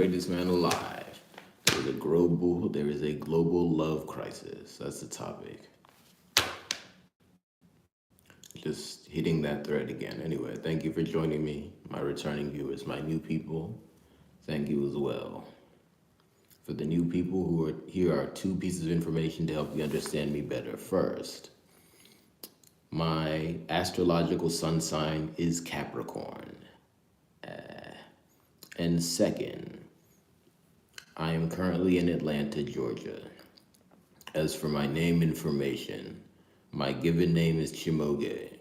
greatest man alive. There is a global love crisis. That's the topic. Just hitting that thread again. Anyway, thank you for joining me, my returning viewers, my new people. Thank you as well. For the new people who are here are two pieces of information to help you understand me better. First, my astrological sun sign is Capricorn. And second, I am currently in Atlanta, Georgia. As for my name information, my given name is CHIMAOGE.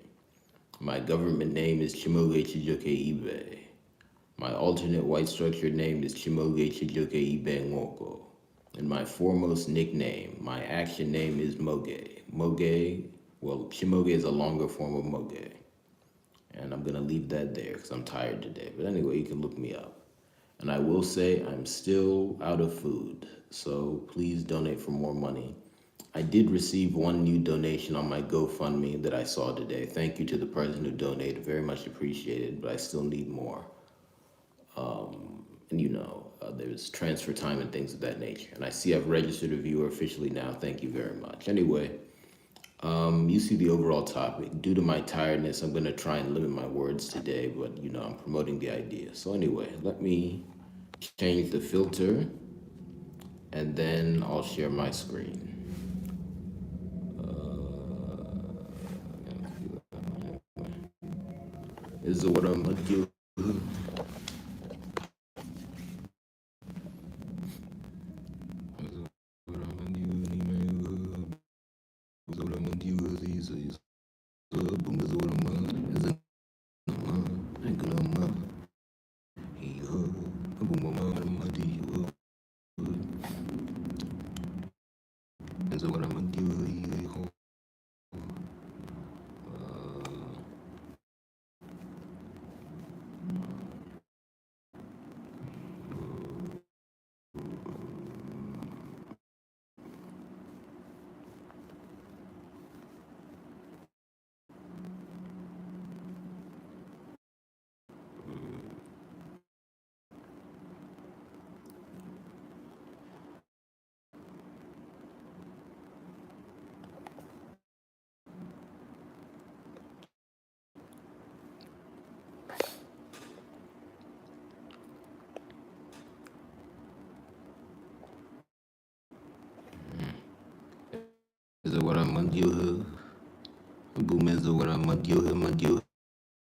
My government name is CHIMAOGE Ibe. My alternate white structured name is CHIMAOGE Ibienwuku. And my foremost nickname, my action name is Moge. CHIMAOGE is a longer form of Moge. And I'm gonna leave that there because I'm tired today. But anyway, you can look me up. And I will say I'm still out of food, so please donate for more money. I did receive one new donation on my GoFundMe that I saw today. Thank you to the person who donated, very much appreciated, but I still need more. And there's transfer time and things of that nature. And I see I've registered a viewer officially now. Thank you very much. Anyway, you see the overall topic. Due to my tiredness, I'm gonna try and limit my words today, but I'm promoting the idea. So anyway, let me change the filter and then I'll share my screen. This is what I'm gonna do. Is it what I'm gonna do? Boom is what I'm gonna do.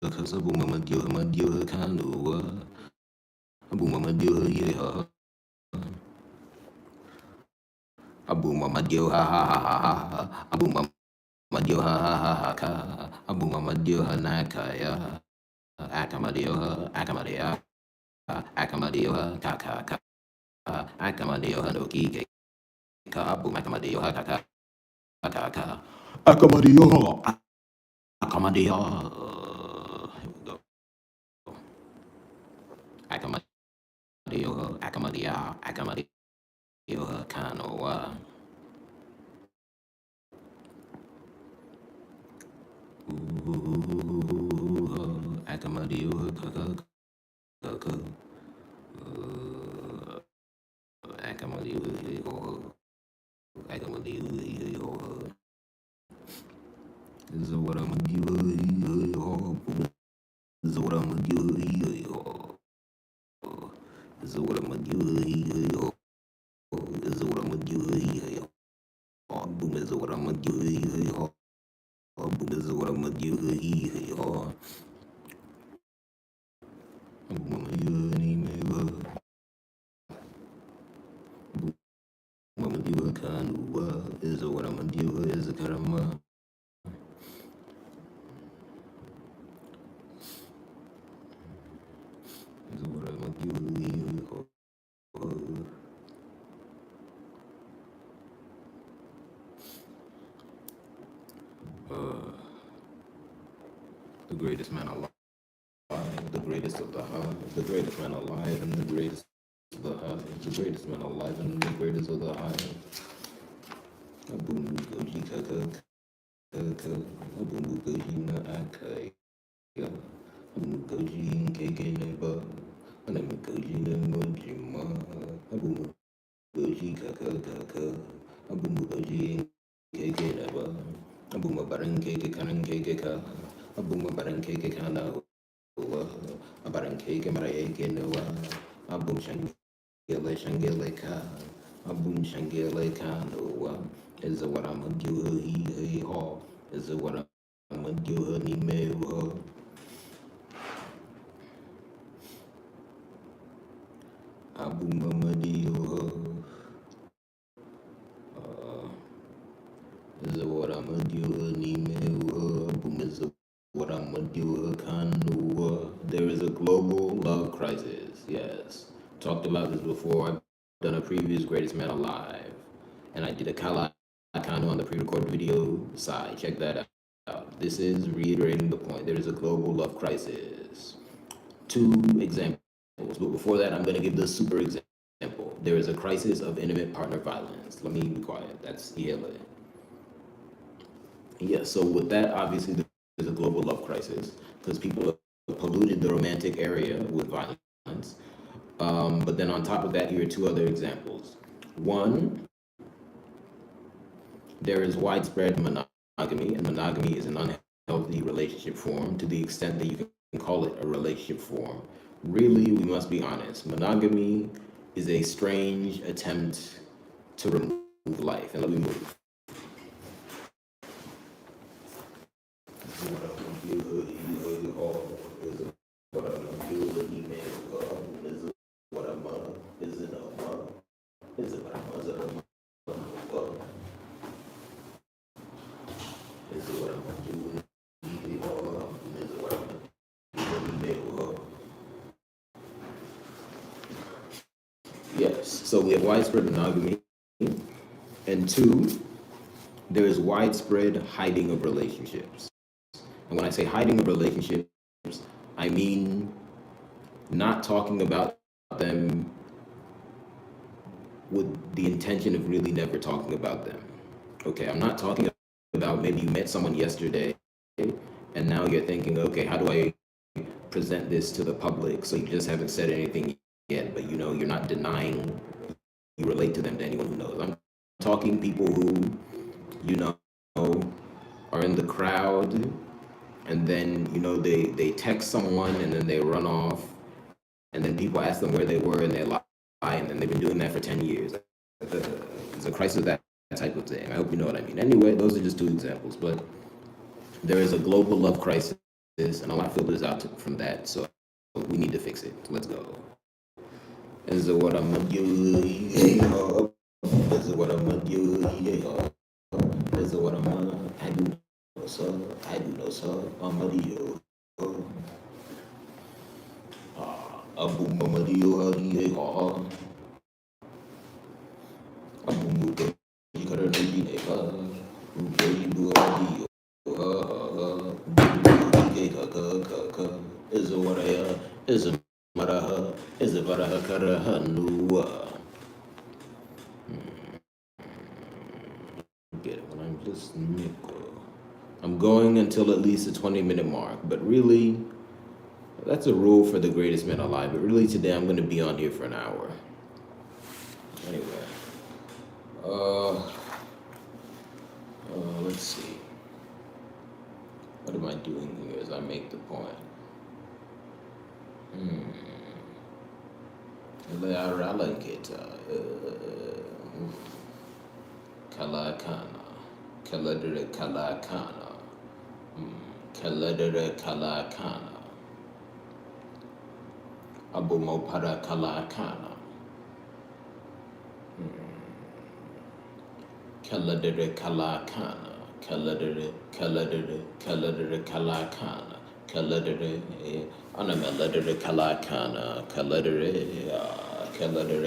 Cause a boom, I'm gonna do Akanu. A boom, I'm gonna do yeah. A boom, I'm gonna do ha ha ha ha ha. A boom, I'm gonna do ha ha ha ha ka. A boom, I'm gonna do ha naka ya. Akamadio, Akamadia, Akamadio, Kaka, Akamadio, no Kike, Kabu, Akamadio, Kaka, Kaka, Akamadio, Akamadio, here we go. Akamadio, Akamadia, Akamadio, Kanoa. Akamadio, Kaka, Kaka, Akamadio, Akamadio, this is what I'm gonna do. This is what I'm gonna do. This is what I'm gonna do. This is what I'm gonna do. Boom, this is what I'm gonna do. Boom, this is what I'm gonna do. I'm gonna do a Kalu. This is what I'm gonna do. Is a karama. This is what I'm gonna do. The greatest man alive, the greatest of the hive, the greatest man alive, and the greatest of the hive, the greatest man alive, and the greatest of the hive. A boom, goji, kaka, kaka, a boom, goji, na akai, a boom, goji, keke, neba, and I'm goji, na mojima, cake, canon cake, a boom of baran cake, cana, a baran cake, and my no, a boom shangileka, a boom shangileka, no, is a what I'm a do he haw, is a what I'm a do he me, a boom mama dio, is a what I'm a do he me, boom is a what I'm gonna do, Akanu. There is a global love crisis. Yes, talked about this before. I've done a previous Greatest Man Alive, and I did a Akanu on the pre-recorded video side. Check that out. This is reiterating the point. There is a global love crisis. Two examples, but before that, I'm gonna give the super example. There is a crisis of intimate partner violence. Let me be quiet. That's ELA. Yeah, so with that, obviously, there's a global love crisis because people have polluted the romantic area with violence. But then on top of that, here are two other examples. One, there is widespread monogamy, and monogamy is an unhealthy relationship form to the extent that you can call it a relationship form. Really, we must be honest. Monogamy is a strange attempt to remove life. And let me move. Yes, so we have widespread monogamy, and two, there is widespread hiding of relationships. And when I say hiding of relationships, I mean not talking about them with the intention of really never talking about them. Okay, I'm not talking about maybe you met someone yesterday and now you're thinking, okay, how do I present this to the public? So you just haven't said anything yet, but you know, you're not denying you relate to them to anyone who knows. I'm talking people who, you know, are in the crowd and then, you know, they text someone and then they run off and then people ask them where they were and they lie and then they've been doing that for 10 years. It's a crisis of that type of thing. I hope you know what I mean. Anyway, those are just two examples, but there is a global love crisis and a lot filters out from that, so we need to fix it. Let's go. Is it what I'm gonna do? Is it what I'm gonna do? Is it what I'm gonna I do no sir? I do no sir. I'm gonna do. Abu Mamadio, Abu Mudo, you could have been is it what I is it Maraha, is it Varaha Karahanua? Get it when I'm just nickel. I'm going until at least a 20-minute mark, but really, that's a rule for the greatest men alive. But really, today I'm going to be on here for an hour. Anyway, let's see. What am I doing here as I make the point? Kalakana. Kaladere Kalakana. Kaladere Kalakana. Abumopara Kalakana. Kaladere Kalakana. Kaladere Kalakana. Kaladere Anameladere Kalakana. Kaladere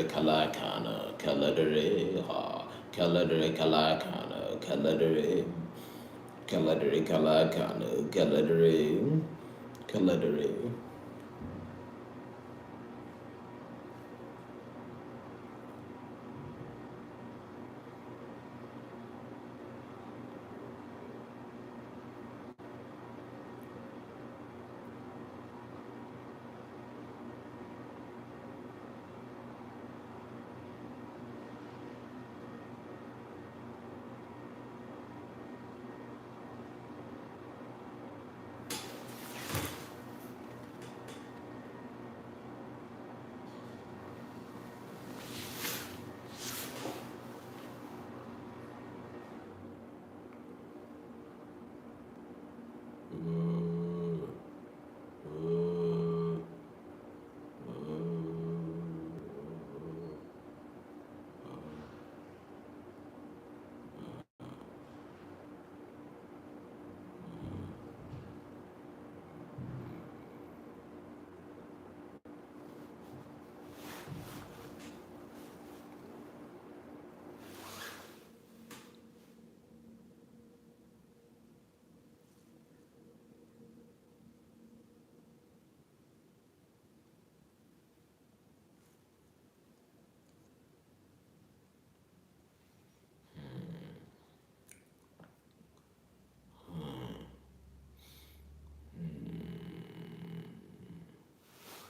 Kalakana. Kaladere Kalakana. Kaladere Kalakana. Kaladere.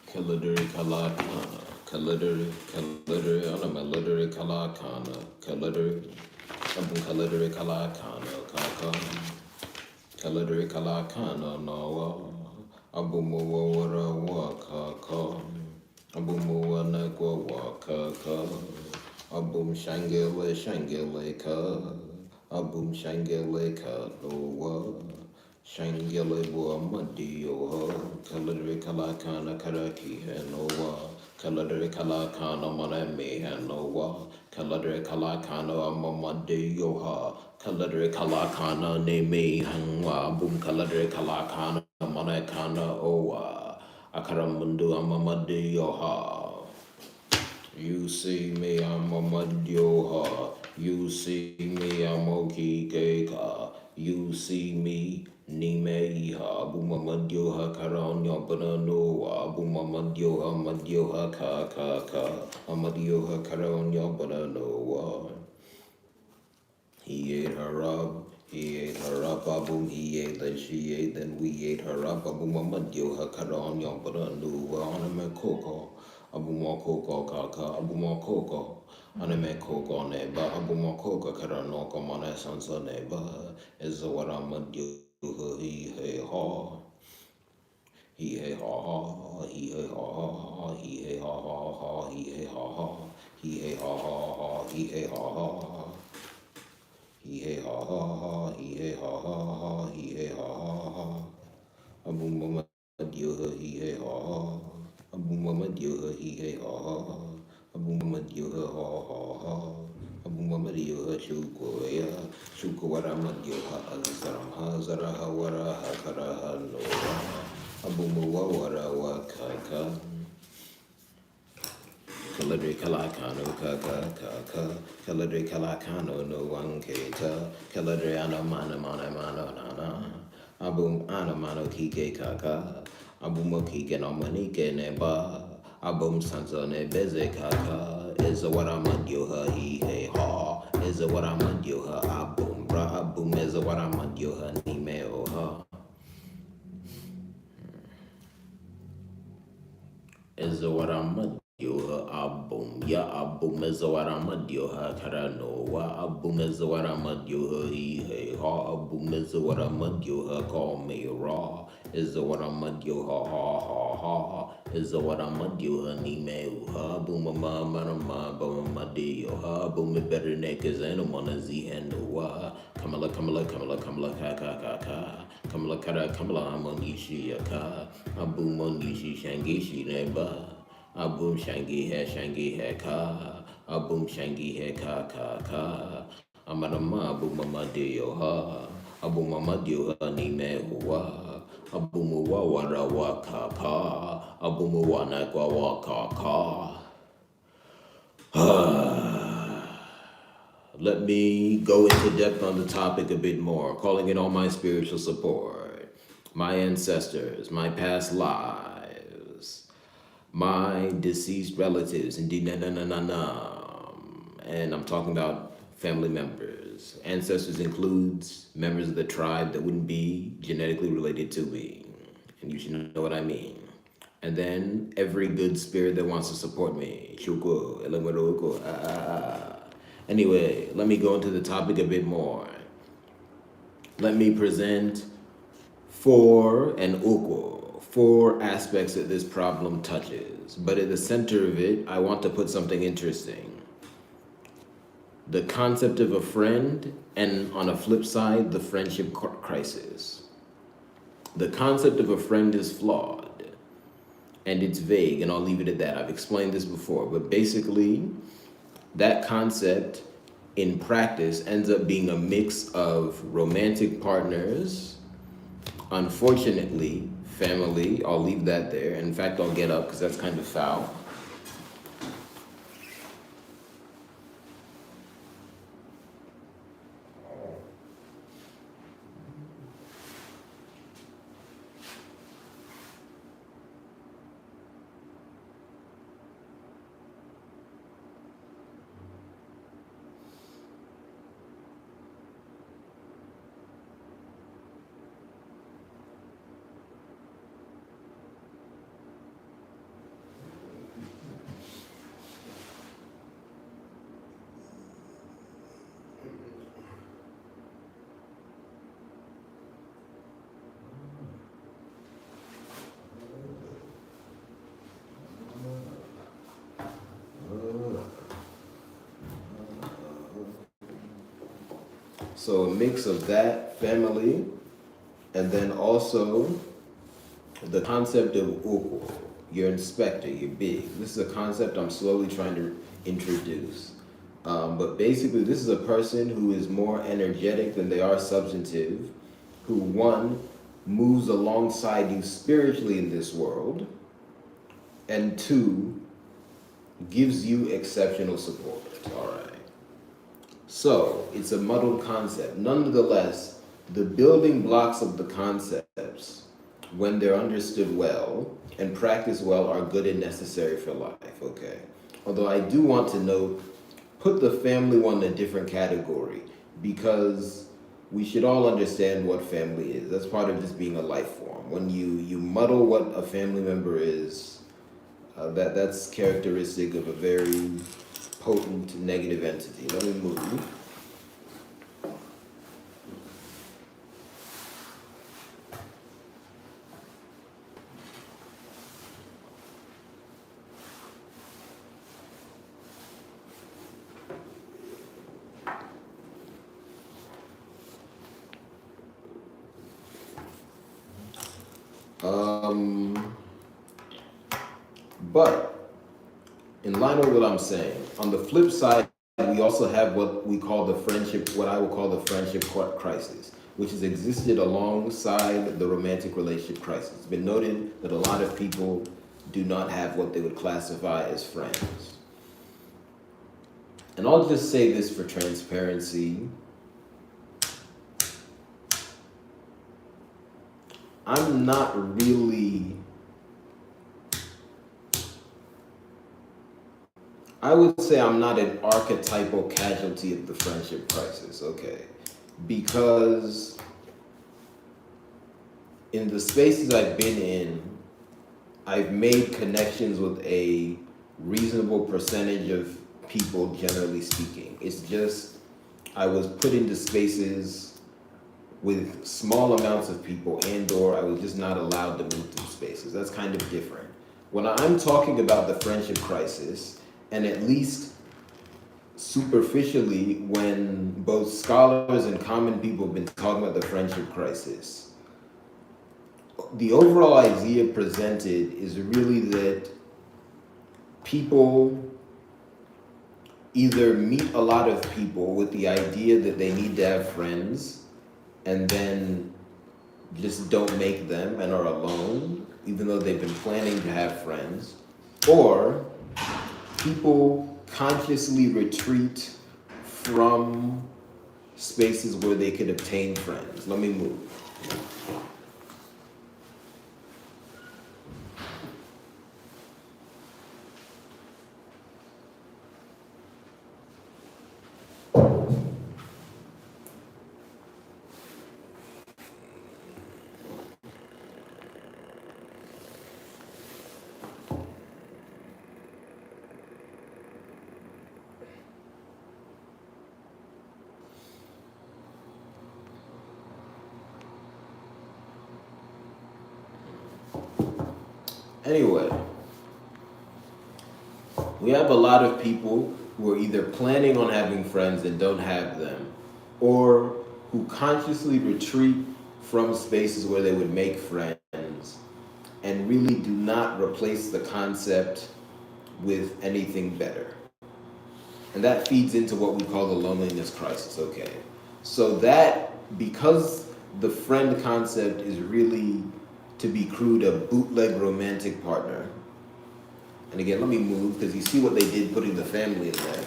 Kalidari Kalakana, Kalidari, Anamelidari Kalakana, Kalidari, Abum Kalidari Kalakana, Kaka, Kalidari Kalakana, Nawa, Abumu Wara Waka, Abumu Wanagwa Waka, Abum Shangele Ka, Abum Shangele Ka, Noa. Shangele boa madio kaladre kalakana karaki hanoa kaladre kalakana maname hanoa kaladre kalakana amamadeo ha kaladre kalakana neme hanwa boom kaladre kalakana manakana oa akaramundu amamadeo ha. You see me, I'm a madioha. You see me, I'm okikeka. You see me, nimeiha. Buma madioha karanyo bananoa. Buma madioha ka. Amadioha karanyo bananoa. He ate her up. He ate her up, boom, he ate, then she ate, then we ate her up, boom, mamadyo, her cut on yon, but a new on a man coco, abuma coco, kaka, abuma coco, on a man coco, neighbor, abuma coco, cut on no come on a son's a neighbor, is what I'm a do, he hey ha. He hey ha ha, he hey ha ha, he hey ha ha ha, he hey ha ha, he hey ha ha ha, he hey ha ha. He hey ha ha ha, he hey ha ha ha, he hey ha ha ha. Abu mama dio he hey ha ha. Abu mama dio he hey ha ha. Abu mama dio ha ha ha. Abu mama dio chuko ya. Chuko wara madio ha azaram ha zara ha wara ha kara ha no. Abu mawa wara wa kaka. Kaladri Kalakano Kaka, Kaladri Kalakano no one keta, Kaladri Anamana Nana, Abum Anamano Kike Kaka, Abumo Kike no Manike Neba, Abum Sansone Beze Kaka, is a what I'm a dioha he hey ha, is a what I'm a dioha Abum Bra Abum is a what I'm a dioha Nimeo ha. Is what I'm a dioha album. Ya album is what I'm a dioha karano. Wa album is what I'm a dioha he hey ha album is what I'm a dioha call me raw. Is what I'm a dioha ha ha ha. Is what I'm a dioha ni me ha boom ma ma boom ma dioha boom better neck is animal na z and wa. Kamala ka. Kamala kara kamala amonishi yaka. Abu monishi shangishi neba. Abum shangi he ka. Abum shangi he ka. Amanama abu mama deyo ha. Abu mama deyo ha ni me huwa. Abu muwa wara wa ka. Abu muwa na kwa wa ka. Let me go into depth on the topic a bit more, calling in all my spiritual support, my ancestors, my past lives, my deceased relatives, indeed, and I'm talking about family members. Ancestors includes members of the tribe that wouldn't be genetically related to me, and you should know what I mean. And then every good spirit that wants to support me. Chukwu, Elemeruko, Anyway, let me go into the topic a bit more. Let me present four aspects that this problem touches. But at the center of it, I want to put something interesting. The concept of a friend, and on a flip side, the friendship crisis. The concept of a friend is flawed, and it's vague, and I'll leave it at that. I've explained this before, but basically, that concept in practice ends up being a mix of romantic partners, unfortunately, family. I'll leave that there. In fact, I'll get up because that's kind of foul. So a mix of that family, and then also the concept of uku, your inspector, your big. This is a concept I'm slowly trying to introduce. But basically, this is a person who is more energetic than they are substantive, who, one, moves alongside you spiritually in this world, and two, gives you exceptional support. All right. So it's a muddled concept. Nonetheless, the building blocks of the concepts, when they're understood well and practiced well, are good and necessary for life, okay? Although I do want to note, put the family one in a different category, because we should all understand what family is. That's part of just being a life form. When you muddle what a family member is, that's characteristic of a very potent negative entity. Let me move. But in line with what I'm saying, on the flip side, we also have what we call the friendship, what I would call the friendship crisis, which has existed alongside the romantic relationship crisis. It's been noted that a lot of people do not have what they would classify as friends. And I'll just say this for transparency. I'm not really, I would say I'm not an archetypal casualty of the friendship crisis, okay? Because in the spaces I've been in, I've made connections with a reasonable percentage of people, generally speaking. It's just, I was put into spaces with small amounts of people, and or I was just not allowed to move through spaces. That's kind of different. When I'm talking about the friendship crisis, and at least superficially, when both scholars and common people have been talking about the friendship crisis, the overall idea presented is really that people either meet a lot of people with the idea that they need to have friends and then just don't make them and are alone, even though they've been planning to have friends, or people consciously retreat from spaces where they could obtain friends. Let me move. Anyway, we have a lot of people who are either planning on having friends and don't have them, or who consciously retreat from spaces where they would make friends and really do not replace the concept with anything better. And that feeds into what we call the loneliness crisis, okay? So that, because the friend concept is really, to be crude, a bootleg romantic partner. And again, let me move, because you see what they did putting the family in there.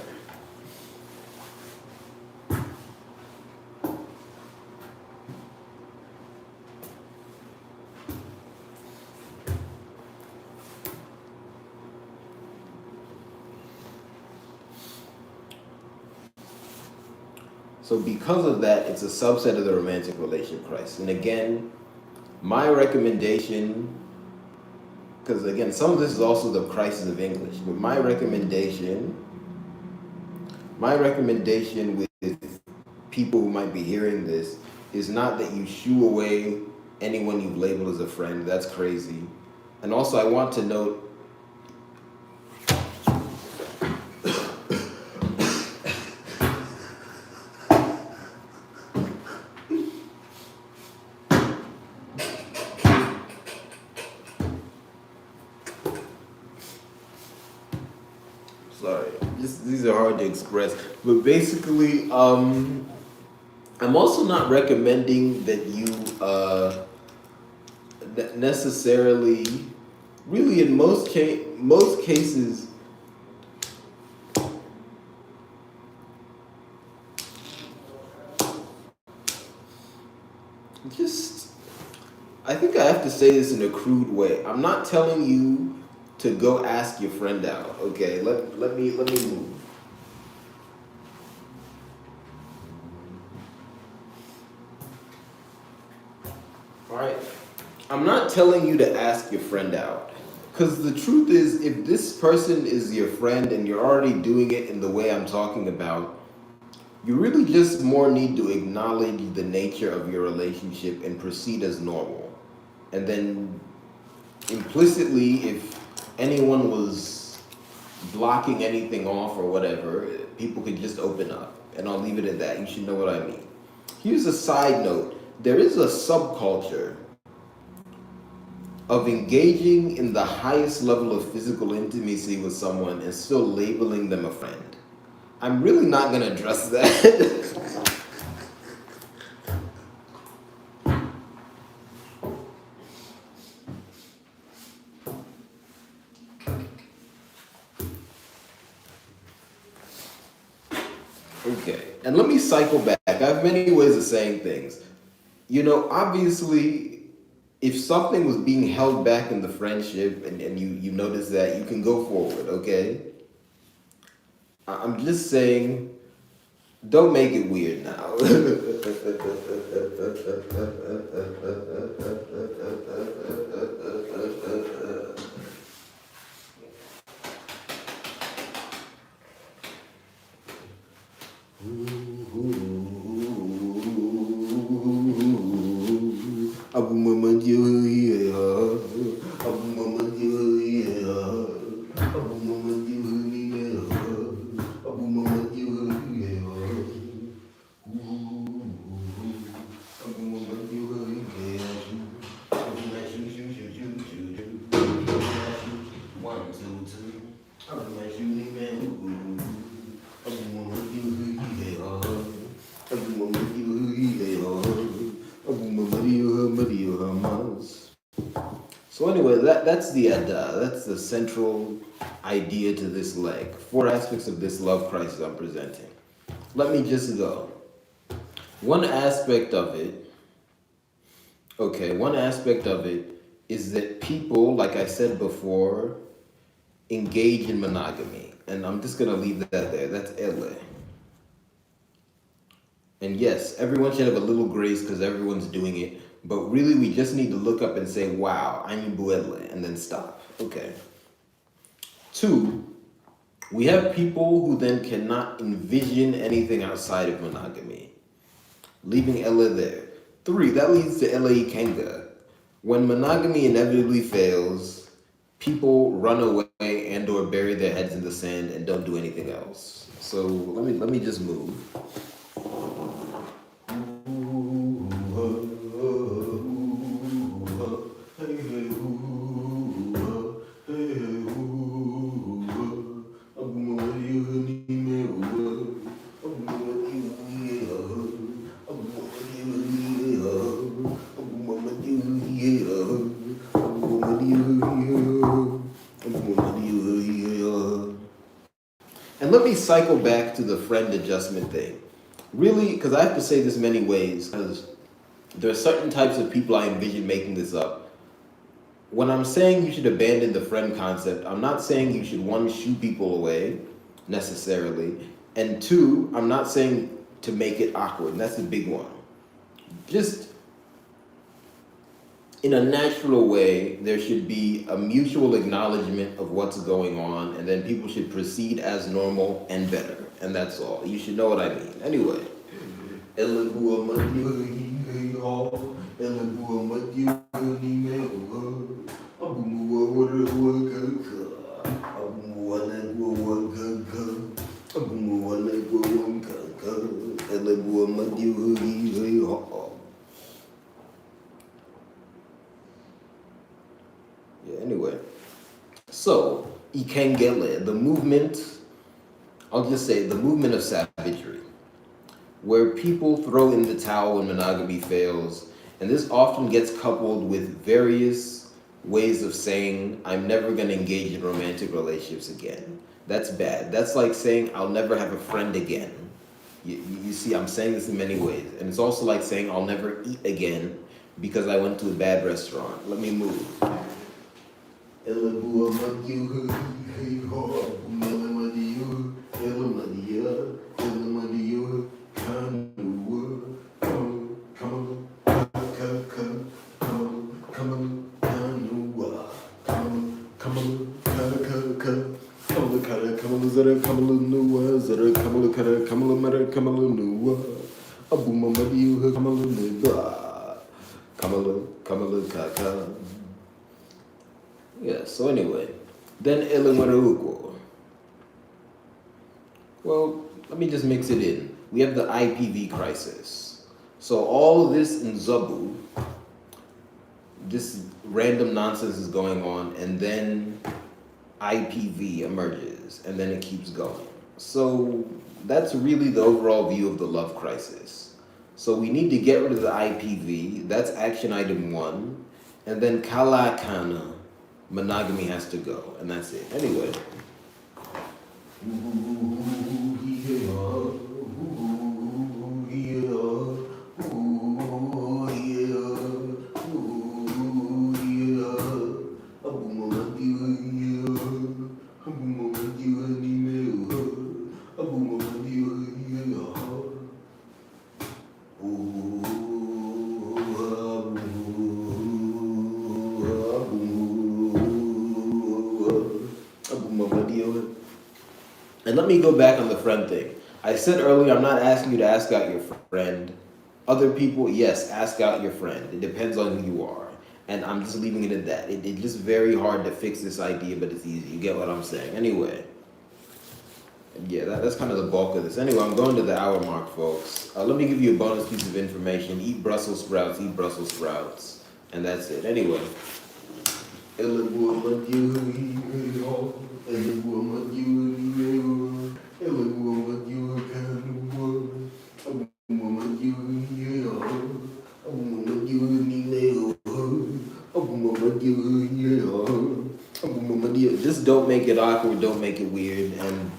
So because of that, it's a subset of the romantic relationship crisis. And again, my recommendation, because again, some of this is also the crisis of English, but my recommendation with people who might be hearing this is not that you shoo away anyone you've labeled as a friend. That's crazy. And also, I want to note, Sorry, these are hard to express. But basically, I'm also not recommending that you necessarily, really, in most cases, just I think I have to say this in a crude way. I'm not telling you to go ask your friend out. Okay, let me move. All right. I'm not telling you to ask your friend out. Because the truth is, if this person is your friend and you're already doing it in the way I'm talking about, you really just more need to acknowledge the nature of your relationship and proceed as normal. And then implicitly, if anyone was blocking anything off or whatever, people could just open up. And I'll leave it at that. You should know what I mean. Here's a side note, there is a subculture of engaging in the highest level of physical intimacy with someone and still labeling them a friend. I'm really not going to address that. Okay, and let me cycle back. I have many ways of saying things. Obviously, if something was being held back in the friendship and you notice that, you can go forward, okay? I'm just saying, don't make it weird now. Abu Mama Julia, Abu Mama Julia, Abu Mama Julia, Abu Mama Julia, Abu Mama Julia. One, two, two. Abu Mama Julia, Abu Mama Julia, Abu Mama Julia. So anyway, that's that's the central idea to this leg. Four aspects of this love crisis I'm presenting. Let me just go. One aspect of it, one aspect of it is that people, like I said before, engage in monogamy. And I'm just gonna leave that there. That's LA. And yes, everyone should have a little grace because everyone's doing it. But really, we just need to look up and say, wow, I'm in Buedle, and then stop. Okay. Two, we have people who then cannot envision anything outside of monogamy, leaving Ella there. Three, that leads to Ella Ikenga. When monogamy inevitably fails, people run away and or bury their heads in the sand and don't do anything else. So let me just move. And let me cycle back to the friend adjustment thing. Really, because I have to say this many ways, because there are certain types of people I envision making this up. When I'm saying you should abandon the friend concept, I'm not saying you should, one, shoo people away necessarily, and two, I'm not saying to make it awkward, and that's the big one. Just in a natural way, there should be a mutual acknowledgement of what's going on, and then people should proceed as normal and better. And that's all. You should know what I mean. Anyway. Yeah, anyway. So, Ikengele, the movement I'll just say the movement of savagery, where people throw in the towel when monogamy fails, and this often gets coupled with various ways of saying, I'm never going to engage in romantic relationships again. That's bad. That's like saying, I'll never have a friend again. You see, I'm saying this in many ways. And it's also like saying, I'll never eat again because I went to a bad restaurant. Let me move. Yeah, so anyway, then Elemaruko. Well, let me just mix it in. We have the IPV crisis. So all of this in Zabu, this random nonsense is going on, and then IPV emerges, and then it keeps going. So that's really the overall view of the love crisis. So we need to get rid of the IPV. That's action item 1. And then Kalakana, monogamy has to go, and that's it. Anyway. And let me go back on the friend thing. I said earlier, I'm not asking you to ask out your friend. Other people, yes, ask out your friend. It depends on who you are. And I'm just leaving it at that. It's just very hard to fix this idea, but it's easy. You get what I'm saying? Anyway. Yeah, that's kind of the bulk of this. Anyway, I'm going to the hour mark, folks. Let me give you a bonus piece of information. Eat Brussels sprouts, eat Brussels sprouts. And that's it. Anyway. Just don't make it awkward, don't make it weird, and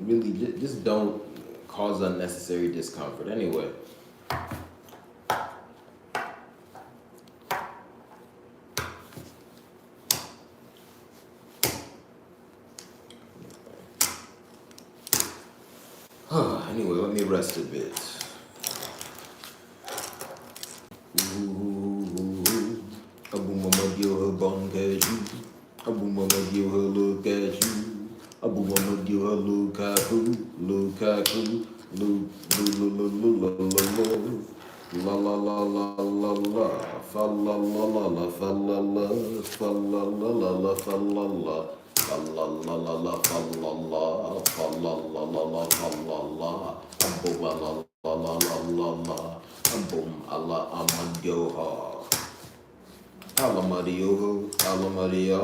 really just don't cause unnecessary discomfort. Anyway. Anyway, let me rest a bit. Abu mama give her bone at you. Abu mama give her look at you. Abu mama give her Lukaku, Lukaku, la la la la la la, fa la la la la, fa la la, fa la la la la, fa la la. Fa la la la la, fa la la, fa la la la la, fa la la, boom la la la la la la, boom Allah Amadioha. Alamadio, Alamadia,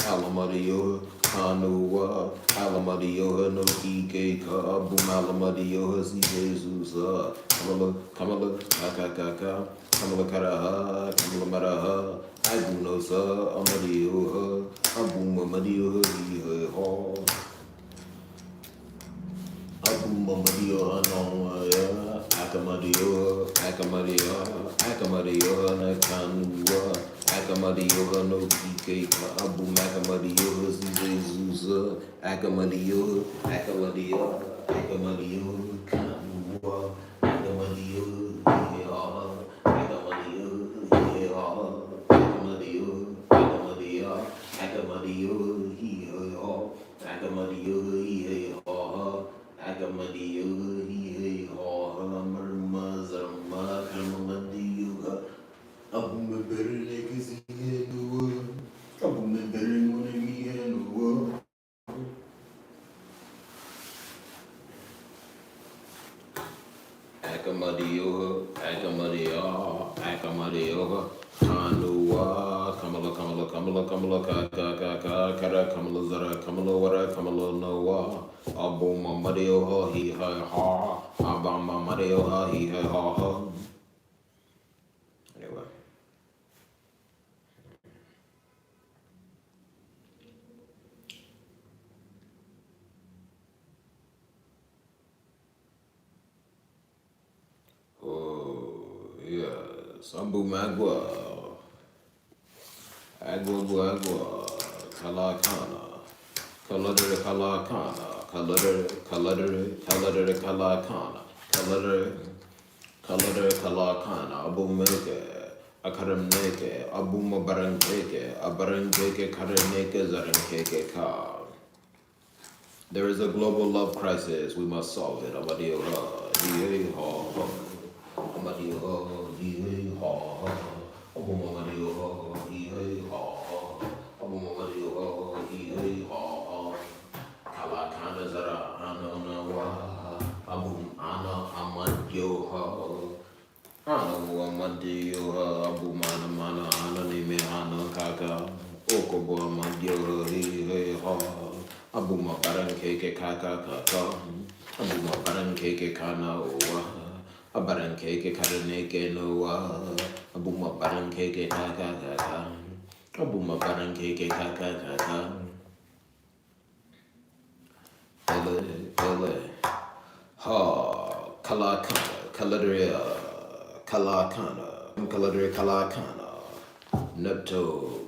Alamadio, Kanua, Alamadio, no Ike, Boom Alamadio, Jesus, Kamala, Kaka, Kamala Karaha, Kamala Maraha, I do know, sir, Amadio, Aboom Amadio, Abu Mamadio, no, Akamadio, Nakanua, Akamadio, no PK, Abu Makamadio, Jesus, Akamadio, Kanua, Akamadio, Kamala Kamala Kaka Kara Kamala Zara Kamala Wara Kamala Noa Abu Mamadio Ha He Ha Abama Mario Ha He Ha. Anyway. Oh yes, Abu Magua. Agwo, Kalakana, Kaludder, Kalakana, Kaludder, Kalakana, Abu Milke, Akaram Neke, Abu Mabarangeke, Abarangeke, Karaneke, Zarankeke Ka. There is a global love crisis, we must solve it. Amadio ha, di ha, Amadio ha, di ha. Abu Mamadio ho, he ha, Abu Mamadio ho, he ha, Kalakana Zara, Ana wa, Abu Ana Amadio ho, Ana Amadio ho, Abu Mana, Ana Nime, Ana Kaka, Okobo Amadio ho, he ha, Abu Mabaran Keke Kaka, Abu Mabaran Keke Kana, a baran cake, karaneke no a boom of baran cake, kaka, a boom of baran cake, kaka, ele, ha, kalakana, kalakana, nepto.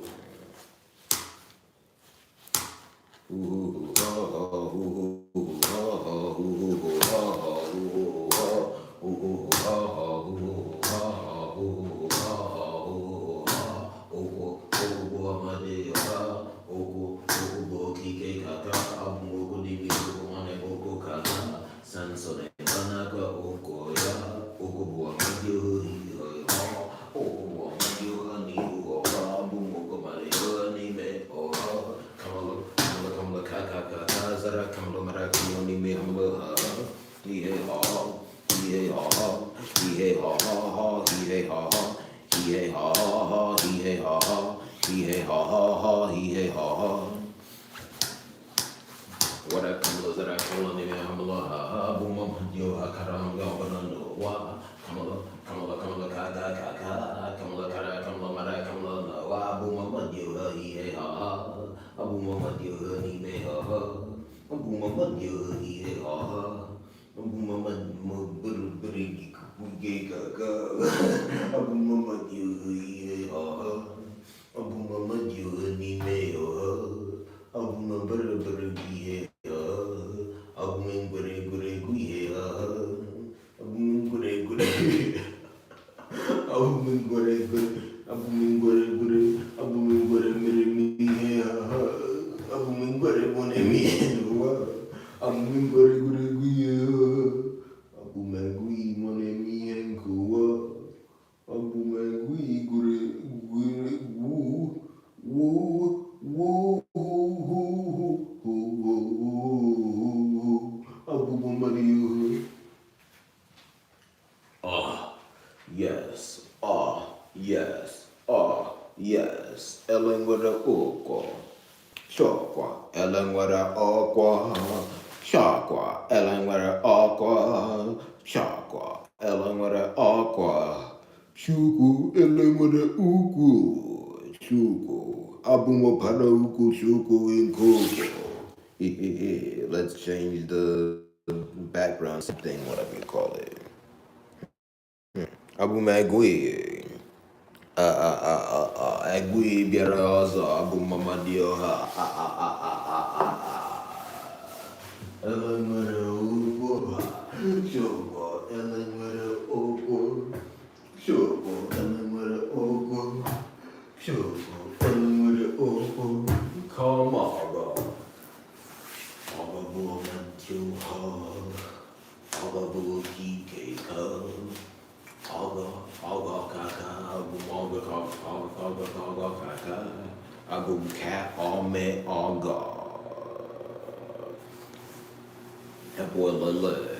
What I come to that I call on the Hamala, boom, yo, Akaram, Yabano, wa, Kamala, Kaka, Kamala, Mara, Kamala, wa, boom, yo, he, ha, a boom, yo, he, may, ha, a boom, yo, he, ha, a boom, big, a boom, yo, he, ha, a boom, yo, he, may, ha. Abuma bere guye abuma gure guye abuma gure abuma gure mere mi abuma gure bone mi abuma gure guye abuma gui mone mi enko abuma gure woo yes, Elengwara Oko, Shokwa, Elengwara Okwa, Shakwa, Elengwara Okwa, Shakwa, Elengwara Okwa, Shuku, Elengwara Uku, Shuku, Abuma Pada Uku, Shuku, in Koko. Let's change the background thing, whatever you call it. Abu Magui. Agui biaraza abu mamadio Elemere ugo Shogo elemere ugo Shogo elemere ugo Shogo elemere ugo Kamaga Agabu mantu Agabu kike Aga kaka, kaka, abu cat, all me, all Habuela,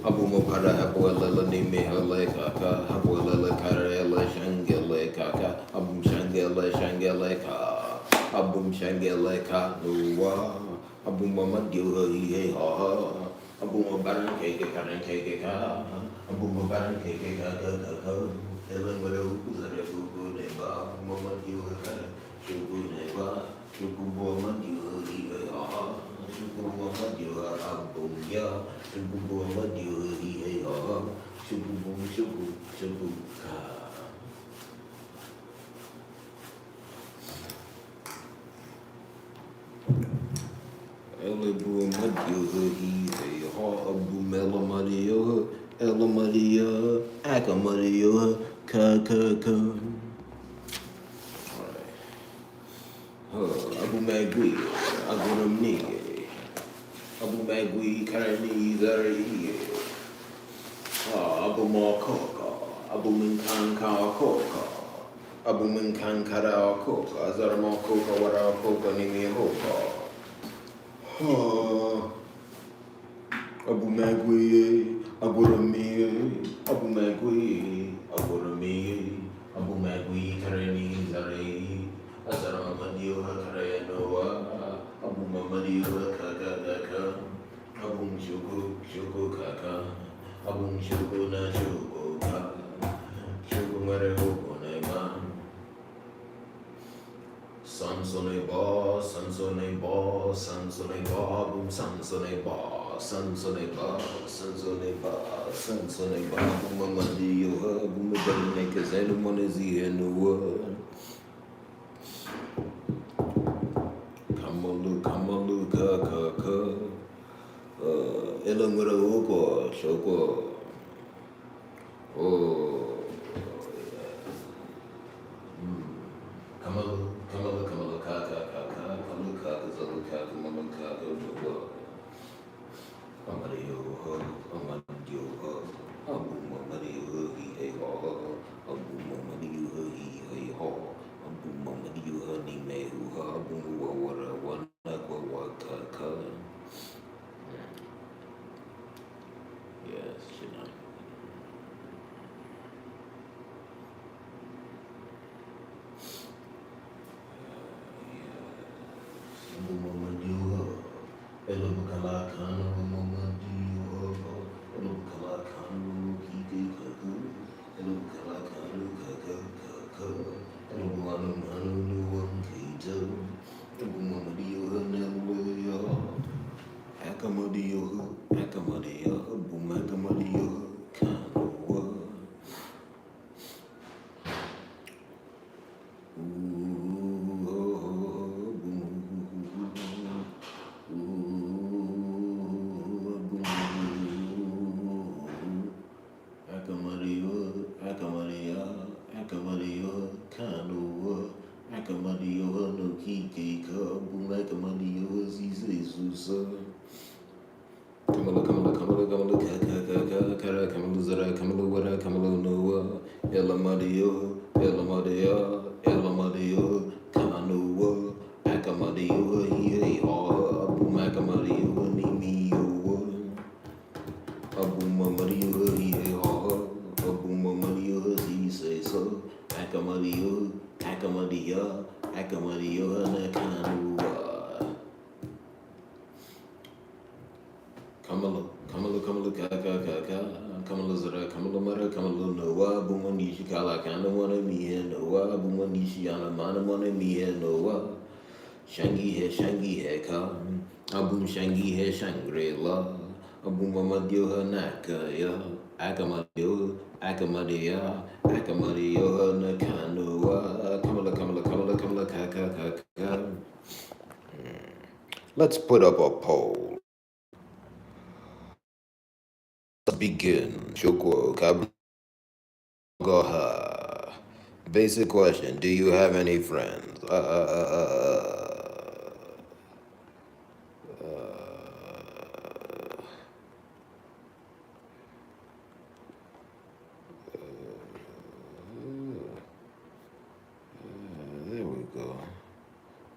Abu Mopada, Habuela, Nime, Hele, Kaka, Habuela, Karela, Shangele, Kaka, Abu Shangele, Kaka. Abum shangele kaluwa. Abum mama diwa he ha. Abum baran keke karan keke ka. Abum baran keke ka ka ka ka. Elan wala uzare bubu neba. Mama diwa ka. Shubu neba. Shubu mama diwa he ha. Shubu mama diwa abum ya. Shubu mama diwa he ha. Shubu ka. Elibu Madio, he a heart of Bumela Madio, Ella Madio, Aka Madio, Ka. Abu Magui, Abu Nigga, Abu Magui, Karani, Zari, Abu Marcoka, Abu Minkan Koka, Abu Minkan Kara Koka, Zarama Koka, Wara Koka, Nimi Hoka. Abu Magui, Abu Rami, Abu Magui, Abu Rami, Abu Magui, Karani, Zari, Azara Madio, Karayanoa, Abu Mamadio, Kaka, Abu Shuku Kaka, Abu Shuku Na Shuku Kaka, Shuku Mareo Konema. Sansone ba, sansone ba, sansone ba, boom, sansone ba, sansone ba, sansone ba, sansone ba, boom, mandi yo ha, boom, better make us anyone is here in the world. Come on, look, ka. Elang wala uko, shoko. Oh. Kamalu, kaka, kalu, kaka, zalu, kaka, malu, kaka, jawa. Amadio, abu mamadio, he ha, abu mamadio, he ha, abu mamadio, ni me hu ha, abu wawara, wana kwa wakaka. Yes, shit. Shangi he ka, abum shangi he Shangri-La, abum amadio naka ya, akamadio, akamadio nakanua, kamala, kaka. Let's put up a poll. Let's begin. Shukwo Kabugaha. Basic question: do you have any friends? There we go.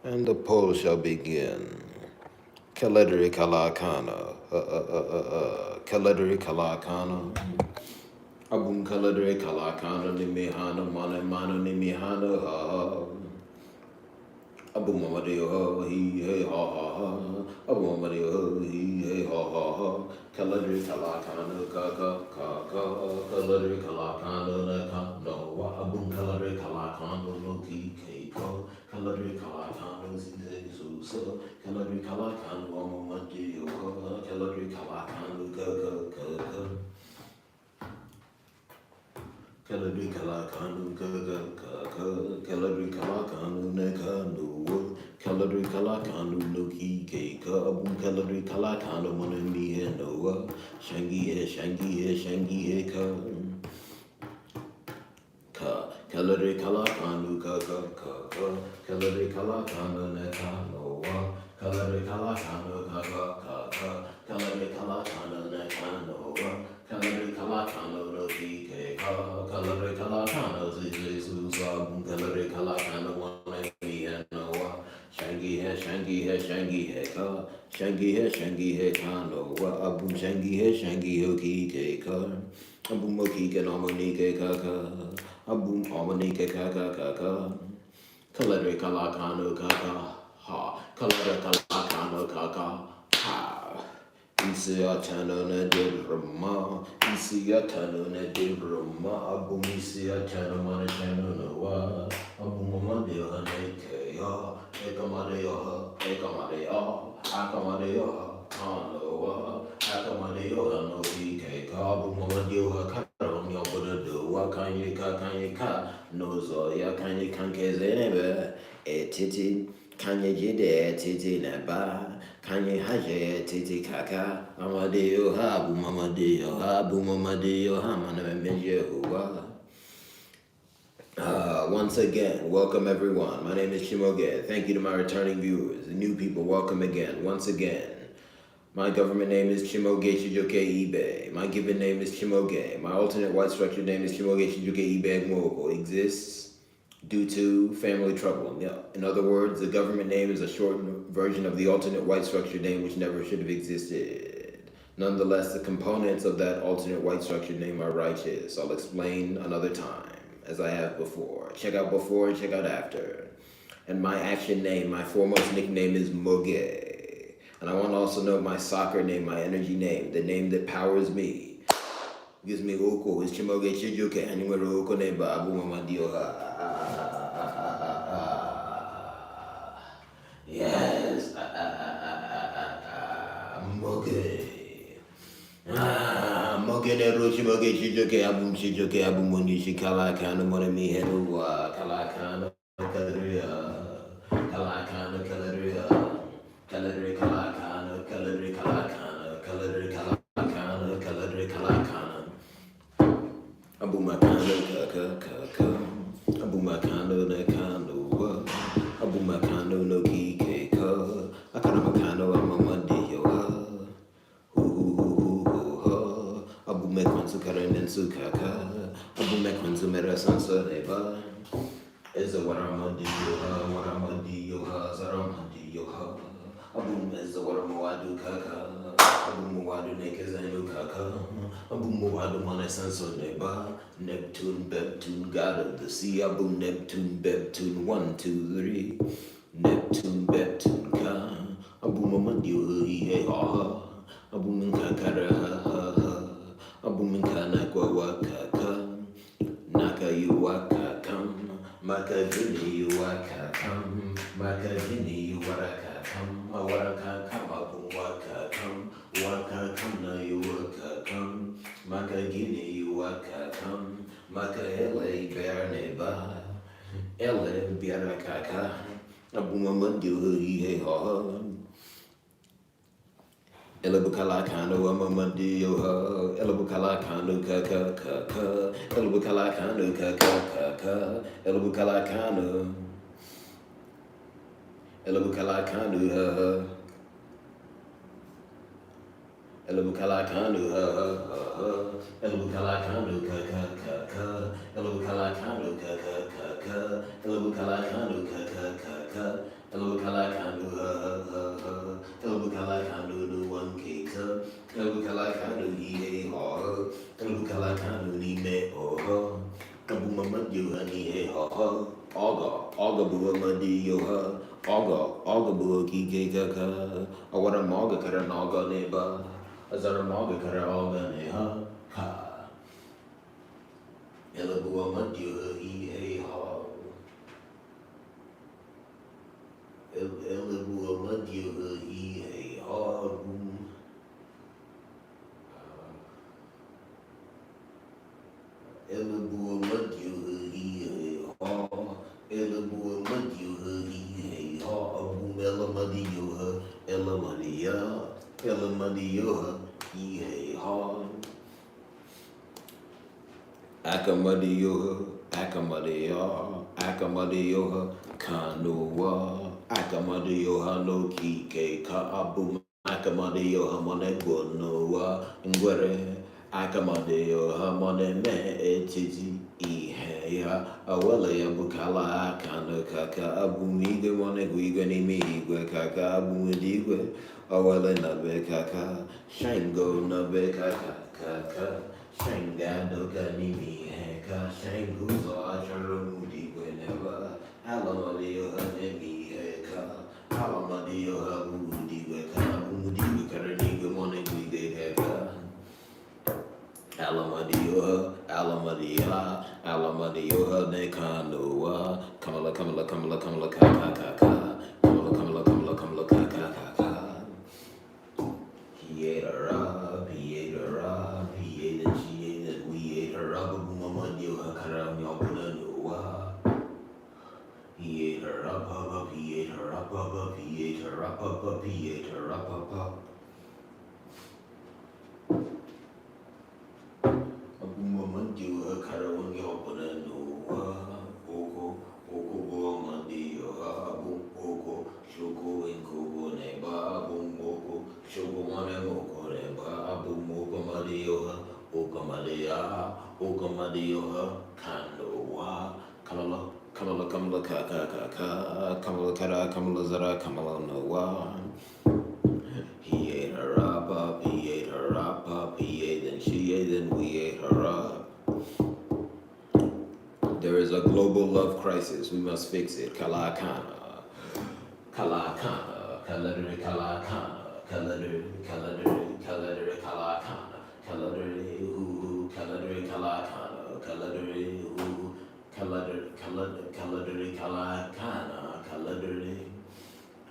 And the poll shall begin. Kaledri Kalakana. Kaledri Kalakana. Abum Kaledri Kalakana Nimihana Mana Nimihana. Abu mama de ho he hey ha ha ha. Abu mama de ho he hey ha ha ha. Kaladri kalakana ka ka ka ka. Kaladri kalakana na ka no wa. Abu kaladri kalakana no ki ke ko. Kaladri kalakana si su so. Kaladri kalakana mama de ho. Kaladri kalakana ka ka ka ka. Kaladri kalakanu ka ka ka ka. Kaladri kalakanu ne ka no wo. Kaladri kalakanu no ki ke ka. Abu kaladri kalakanu mana mi he no wa. Shangi he ka. Kaladri kalakanu ka ka ka ka. Kaladri kalakanu ne ka no wa. Kaladri kalakanu ka ka ka ka. Kaladri kalakanu ne ka no wa. Kaladri kalakanu no ki ke ka. Kaladri kalakanu zi su sa. Kaladri kalakanu wana mi he no wa. Shangi he ka. Shangi he ka no wa. Abu shangi ho ki ke ka. Abu mo ki ke no mo ni ke ka ka. Abu omani ke ka ka ka ka. Kaladri kalakanu ka ka ha. Kaladri kalakanu ka ka ha. Isi atano na dirama. Isi atano na dirama. Abu isi atano mana chano na wa. Abu mama de ha ne ke ya. Ekamade ya ha. Ekamade ya. Akamade ya ha. Ano wa. Akamade ya ha no ki ke ka. Abu mama de ha ka. Kanye ka no zo ya kanye kanke zenebe titi kanye jide titi neba kanye haje titi kaka amadeo ha bu mamadeo ha bu mamadeo ha mana menje huwa. Once again, welcome everyone. My name is CHIMAOGE. Thank you to my returning viewers. The new people, welcome again. Once again. My government name is CHIMAOGE Aka. My given name is CHIMAOGE. My alternate white structured name is CHIMAOGE Aka Agwo. Exists due to family trouble. In other words, the government name is a shortened version of the alternate white structured name which never should have existed. Nonetheless, the components of that alternate white structured name are righteous. I'll explain another time, as I have before. Check out before and check out after. And my action name, my foremost nickname is Moge. And I want to also know my soccer name, my energy name, the name that powers me. Gives me Oko, is CHIMAOGE Chijuke, and you Oko name Abu Mamadio. Yes, Moge. Moge ne ro CHIMAOGE Chijuke, Abu Monishi Kalakana, Monami Hedu, Kalakana, Kalakana. Kaladri kalakana, kaladri kalakana, kaladri kalakana, kaladri kalakana. Abu makana ka ka ka. Abu makana na kano wa. Abu makana no ki ke ka. Akana makana amamadi yo ha. Hu. Abu mekwansu karen su kaka. Abu mekwansu mera sansa neba. Is a waramadi yo ha, zaramadi yo ha. Abu meza waramawadu kaka. Abu muwadu nekezenu kaka. Abu muwadu manesanso neba. Neptune, god of the sea. Abu Neptune, 1, 2, 3. Neptune, ka. Abu mamandio he ha. Abu minkakara ha. Abu minkana kwa wakaka. Naka you wakakam. Makavini you wakakam. Makavini you wakakam. Warakakam, Abu wakakam na you wakakam. Makagini you wakakam. Makahele berneba. Ele biarakaka. Abu mamandio he ha. Elabukalakano amamandio ha. Elabukalakano ka ka ka ka. Elabukalakano ka ka ka ka. Elabukalakano. Elabukalakano ha. Elabukalakano ha. Elabukalakano ka ka ka ka. Elabukalakano ka ka ka ka. Elabukalakano ka ka ka ka. Elabukalakano ha. Elabukalakano no one keka. Elabukalakano he ha. Elabukalakano ni me ha. Abu mamadyo ni he ha. Aga buwa madi yoha. Aga buki kaka. Awara maga kara naga neba. Azara maga kara aga neha. Ka. Elabua madi yoha he ha. Elabua madi yoha he ha. Elabua madi yoha he ha. Elabua madi yoha he ha. Abu elamadi yoha. Elamadi ya. Elamadi yoha he ha. Akamadi yoha, akamadi ya, akamadi yoha, kanuwa, akamadi yoha no kike ka abu, akamadi yoha mone gonoa, ngwere, akamadi yoha mone me etiti, iheya, awele ya bukala, akana kaka abu mige mone guiga ni migwe kaka abu mudigwe, awele nabe kaka, shango nabe kaka kaka. Shangado Ganimi Heka Shanguzo Acharumudi whenever Alamadio Hanemi Heka Alamadio Habudi Weka Mudi Karaniga Monegui Heka Alamadia Alamadio Nekanoa Kamala Kaka Kamala Kaka He ate her up, he ate her up, he ate it, she ate it, we ate her up, Bumamandio Hakaram Yapunanua. He ate her up, he ate her up, he ate her up, he ate her up. Bumamandio Hakaram Yapunanua. Oko Bumamandio Habum, Oko, Shoko, and Kobo Neba, Bum, Oko. Shogomane mokore ba abu mokomadioha, okamadioha, kandoa, kamala kaka, kamala kara, kamala zara, kamala noa. He ate her up, he ate her up, he ate and she ate and we ate her up. There is a global love crisis, we must fix it. Kalakana, Kalakana. Kaladu, kalakana, kaladu, kalakana,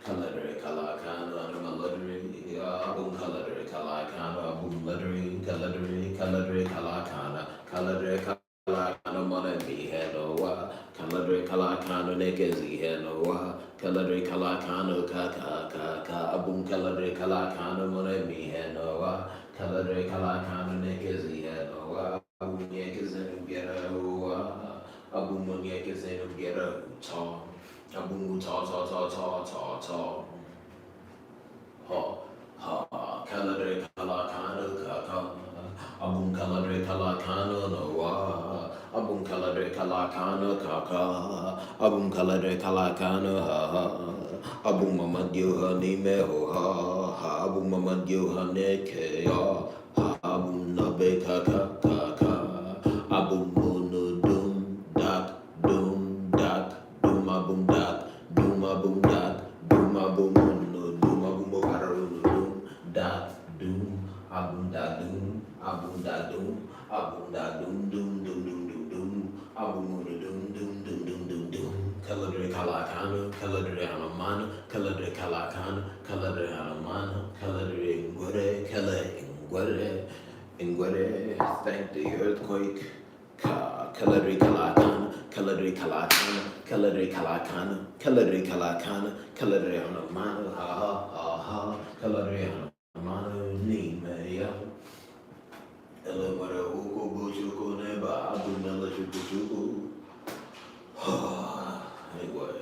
kaladu, kalakana, maludri, abum kaladu, kalakana, abum ludri, kalakana, kalakana, monami, helloa, kaladu, kalakana, nekezi, helloa, kaladu, kalakana, kaka, abum kaladu, kalakana, monami, helloa, kaladu, kalakana, nekezi, helloa, abum yakizenu, ghettoa, abum yakizenu, ghetto, tall. Abungu ta ha kalare kalakana kaka abung kalare kalakana no wa abung kalare kalakana kaka abung kalare kalakana ha abung mamadyo ha ni me ho ha abung mamadyo ha ne ke ya abung nabe kaka abung no dum dak abum dak, duma boom dak, duma boom no, duma boom karun dum, dak, dum, abum da dum, abum da dum, abum da dum, abum dum. Kaladre kalakana, kaladre anamana, kaladre kalakana, kaladre anamana, kaladre ingwere, thank the earthquake. Kaladri kalakana, kaladri kalakana, kaladri kalakana, kaladri kalakana, kaladri anamana, ha, kaladri anamana, ni me ya. Elemara uko buchuko neba, abu mela chukuchuku. Anyway,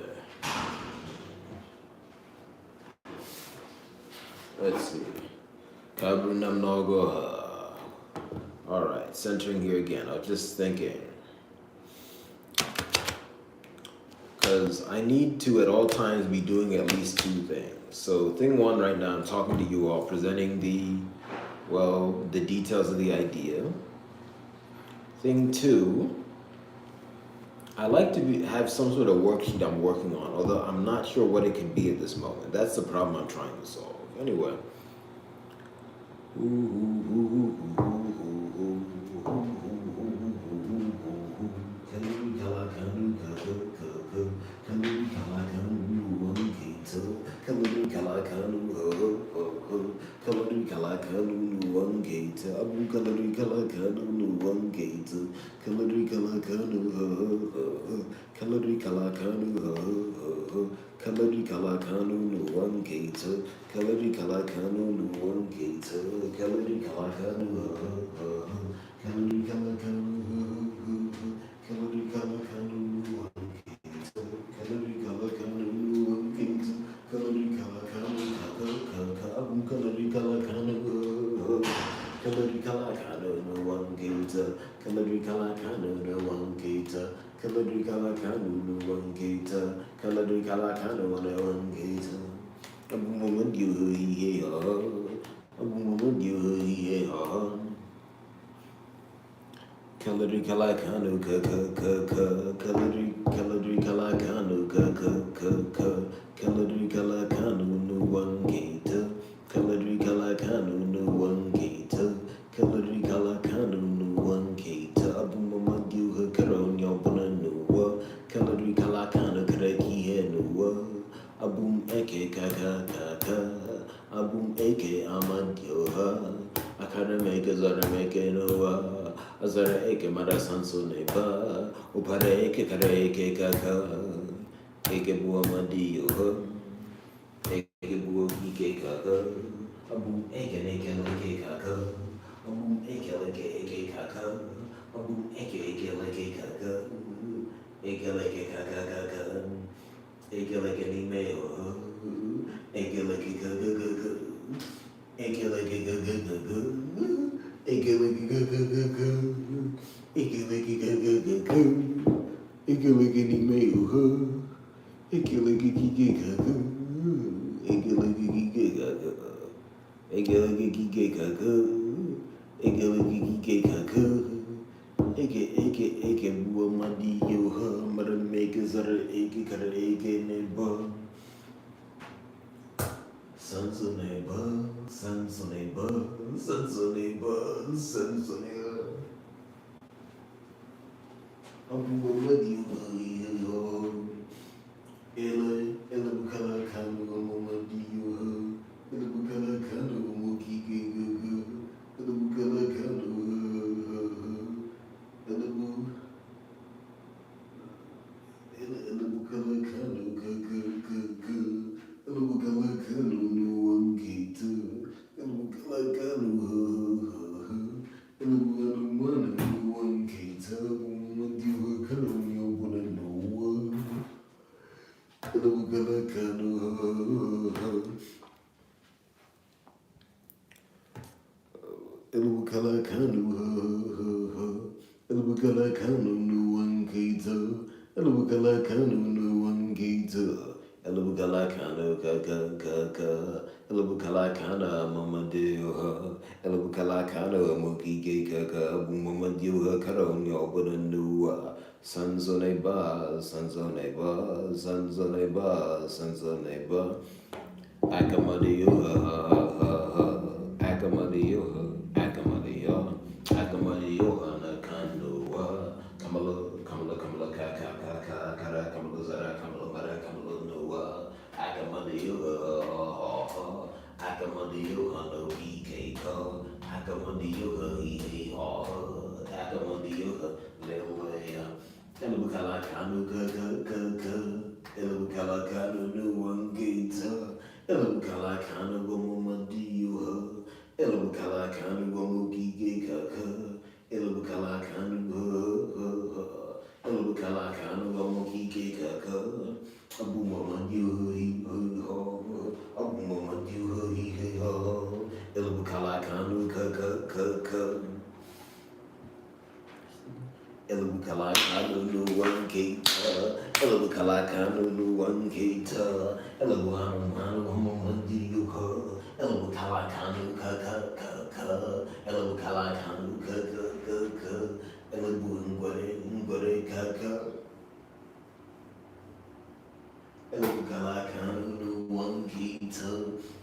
let's see. Kabrunam nogo. All right, centering here again. I was just thinking, because I need to at all times be doing at least two things. So thing one right now, I'm talking to you all, presenting the details of the idea. Thing two, I like to have some sort of worksheet I'm working on, although I'm not sure what it can be at this moment. That's the problem I'm trying to solve. Anyway. Abum eke kaka kaka, abum eke amadioha, akara make zara make noa, azara eke mara sanso neba, upare eke kare eke kaka, eke bua madioha, eke bua ike kaka, abum eke leke kaka, abum eke kaka, abum eke leke kaka, eke leke kaka kaka. Eke like an email, eke like a go, eke like a go, eke like a go, eke like a go, eke like an email, eke like a go, eke like a go, eke like a go, eke like a go. Eke bua madi yo ha mara make zara eke kara eke neba sanso neba sanso neba sanso neba sanso neba abu madi yo ela bukala kanu madi yo ha ela bukala kanu moki ke gaga ela bukala kanu Sanzoneba, Akamadioha, Nakandua, Kamala, Kamala Zara, Kamala Mara, Kamala Noa, Akamadioha, no Ika, Akamadioha, Akamadioha, Lelea, Elukala Kanu, Elukala Kanu, no one gator, Elukala Kanu, Gomadioha, Elukala Kanu, Gomuki Kaka, Elukala Kanu, Elukala Kanu, Gomuki Kaka, Abuma you he ho, Abuma you he ho, Elukala Kanu, Kaka. Elukala Kanu no one gator, Elukala Kanu no one gator, Eluhanu Mandi you ho, Elukala Kanu Kaka, Elukala Kanu Kaka, Elubun Gore Kaka. Elabukala Akanu one Kita.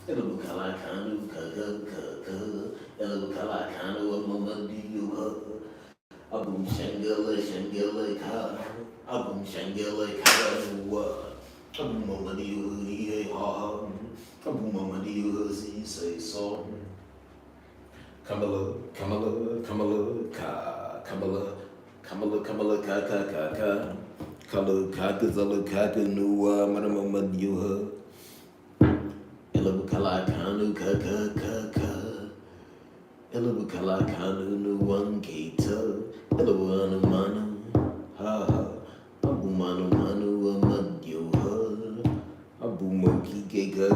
Elabukala Akanu Kaka. Elabukala Akanu of Mamadiuha. Abum Shangela Ka. Abum Shangela Ka. Abum Mamadiuha. Abum Mamadiuha. Say so. Kamala, Kamala, Ka. Kalu, Zala, Nuwa, Madama Yuha. Elabukala Kanu, Ka. Elabukala Kanu, Nuwan Kita. Elabuana Manu, Ha. Abu Manu, Amadyuha. Abu Moki, Ga.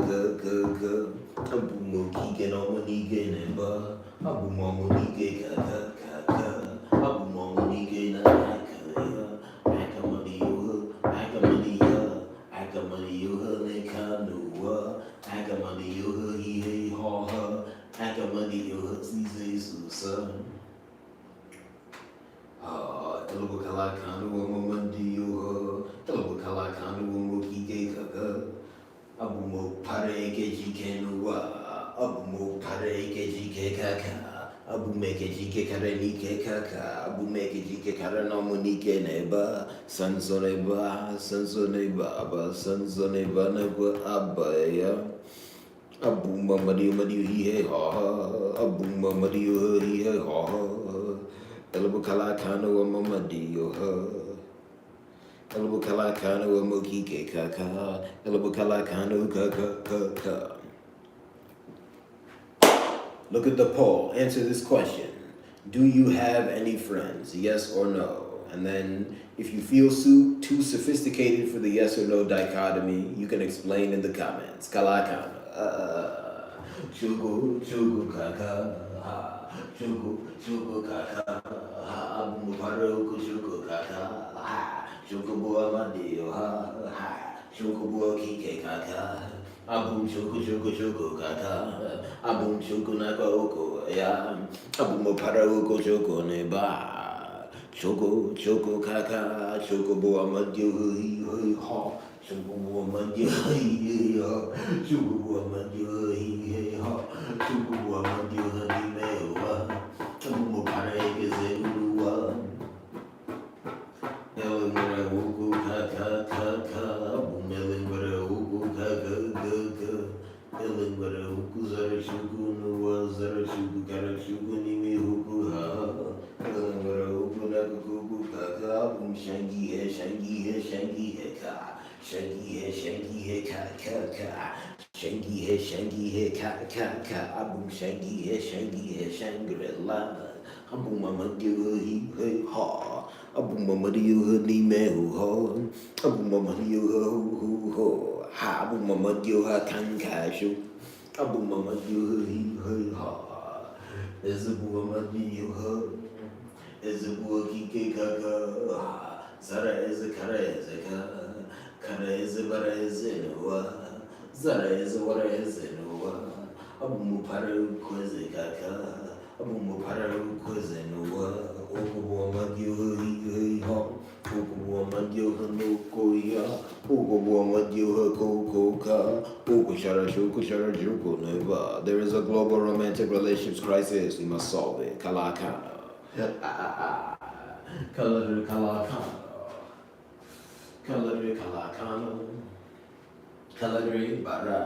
Abu Moki, get on when he get neba. Abu Mamoni, Ka. Abu Mamoni, Nakaya. Akamadiuha, Nekanuwa. Akamadiuha, he ha. Akamadiuha, Susa. Elabukala Kanu, Mamandiuha. Elabukala Kanu, Moki, Kaka. Abumo pare keji kenua, abumo pare keji kekaka, abume keji kekareni kekaka, abume keji kekarana monike neba, sansoneba, sansoneba neba abaya. Abuma Madio he ha, Abuma Madio he ha, Elabukala Kanu, Mamadio ha. Elabukala Kanu Moki Kaka. Elabukala Kanu Kaka. Look at the poll. Answer this question. Do you have any friends? Yes or no? And then if you feel too sophisticated for the yes or no dichotomy, you can explain in the comments. Kalakana. Chugu Kaka. Chugu Kaka. Abumaparu Chugu Kaka. Chukubua Madio ha. Chukubua Kike Kaka. Abum Chuku Kaka. Abum Chuku Naka Oko ya. Abumapara Oko Chuku Neba. Chuku Kaka. Chukubua Madio ha. Chukubua Madio ha. Chukubua Madio ha. Chukubua Madio ha. Abumapara Eke Elingwuku Kaka, Elingwuku Kaka, Elingwuku Zarashuku Nuwa Zarashuku Karashuku Nimi Huku Ha, Elingwuku Nakakuku Kaka, Shangi He Ka, Shangi He Kaka, Shangi He Kaka, Abum Shangi He Shangri-La, Abum Mama He Ha. Abu Mamadiuha ni mehu ho, Abu Mamadiuha ho, ha Abu Mamadiuha kankashu, Abu Mamadiuha he ha, Ezabu Mamadiuha, Ezabu Kike Kaka, Zara Ezekara Kara Ezebara Ezenoa, Zara Ezewara Ezenoa, Abu Muparu Kweze Kaka, Abu Muparu Kweze Noa. Ugo Madio he ho, Ugo Madio no ya, Ugo Madio Koka, Ugo Sharashuku Neva. There is a global romantic relationships crisis. We must solve it. Kalakana. Kalari Bara.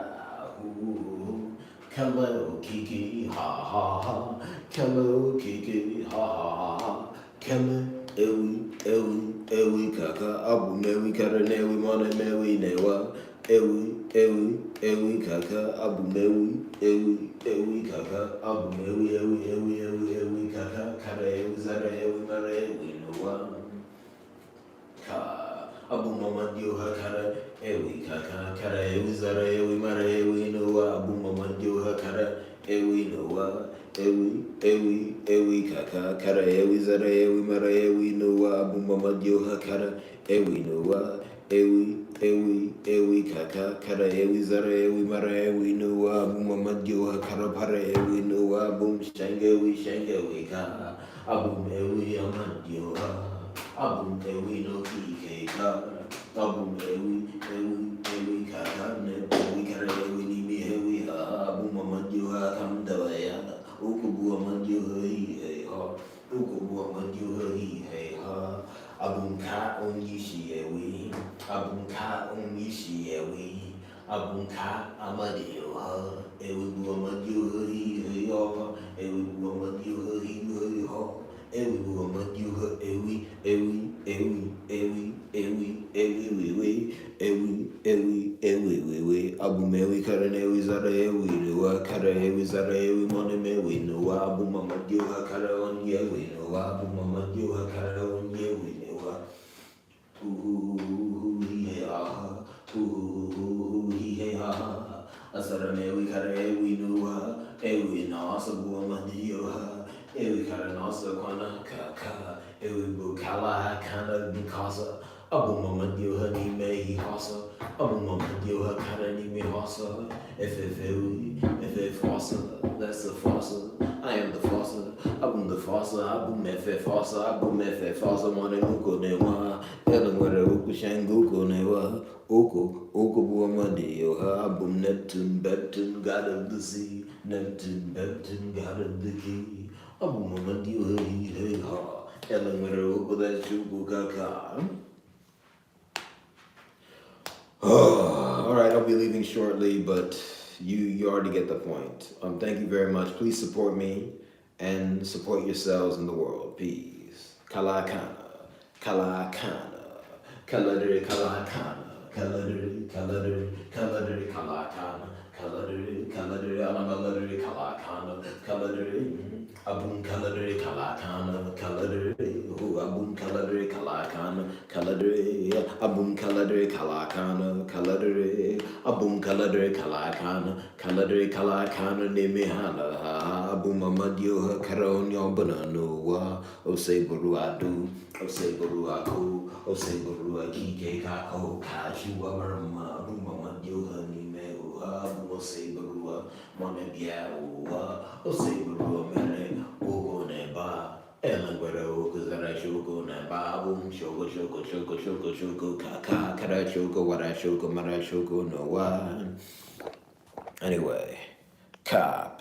Hello, Kiki, ha. Hello, Kiki, ha. Kele, Ewi, Kaka, Abu Mewi, Karanewi, Mona Mewi, Newa, Ewi, Kaka, Abu Mewi, Ewi, Kaka, Abu Mewi, Kaka, Kara Ewi, Zara Ewi, Mara Ewi, Noa, Ka, Abu Mamandio Hakara, Ewi, Kaka, Kara Ewi, Zara Ewi, Mara Ewi, Noa, Abu Mamandio Hakara, Ewi, Noa, Ewi, Kaka, Kara Ewi, Zara Ewi, Mara Ewi, Noa, Abu Mamandio Hakara, Ewi, Noa, Ewi, Kaka, Kara Ewi, Zara Ewi, Mara Ewi, Noa, Abu Mamandio Hakara, Para Ewi, Noa, Abu Shangewi, Ka, Abu Ewi, Amandio, Abu Ewi, no Kike, Ka. Abum ewi kakane ewi kare ewi ni mi ewi ha abum amanju ha kam dawaya ukubu amanju hei ha ukubu amanju hei ha abum ka onyishi ewi abum ka onyishi ewi abum ka amadio ha ewi bu amanju hei ha ewi bu amanju hei ha ewi bu amanju ewi abum ewi karen ewi zara ewi noa kara ewi zara ewi monem ewi noa abum amanju ha kara on ewi noa abum amanju ha kara on ewi noa he ha he ha asara ewi kara ewi noa ewi na asabu amanju ha ewi kara nasa kwana kaka ewi bukala kana bikasa abum amanju ha ni me hasa abum amanju ha kara ni me hasa if fossa that's the fossa I am the fossa abum the fossa abum f fossa mone muko ne wa ela ngore uku shanguko ne wa uku bu amanju ha abum Neptune god of the sea Neptune god of the key abum amanju hei ha ela ngore uku da shuku kaka. All right, I'll be leaving shortly, but you already get the point. Thank you very much. Please support me and support yourselves in the world. Peace. Kalakana, kalakana, kaladri kalakana, kaladri kalakana, kaladri alamaladri kalakana, kaladri abum kaladri kalakana, kaladri abum kaladri kalakana, kaladri abum kaladri kalakana, kaladri abum kaladri kalakana nimihana abum amadyo karonyo bananoa oseburu adu oseburu aku oseburu akike kako kashu amarma abum amadyo hanime abum oseburu monebia oseburu mere ogoneba Elangwero, Kuzara Shoko, Nababu, Shoko, Kaka, Kara Shoko, Wara Shoko, Mara Shoko, no one. Anyway, Ka.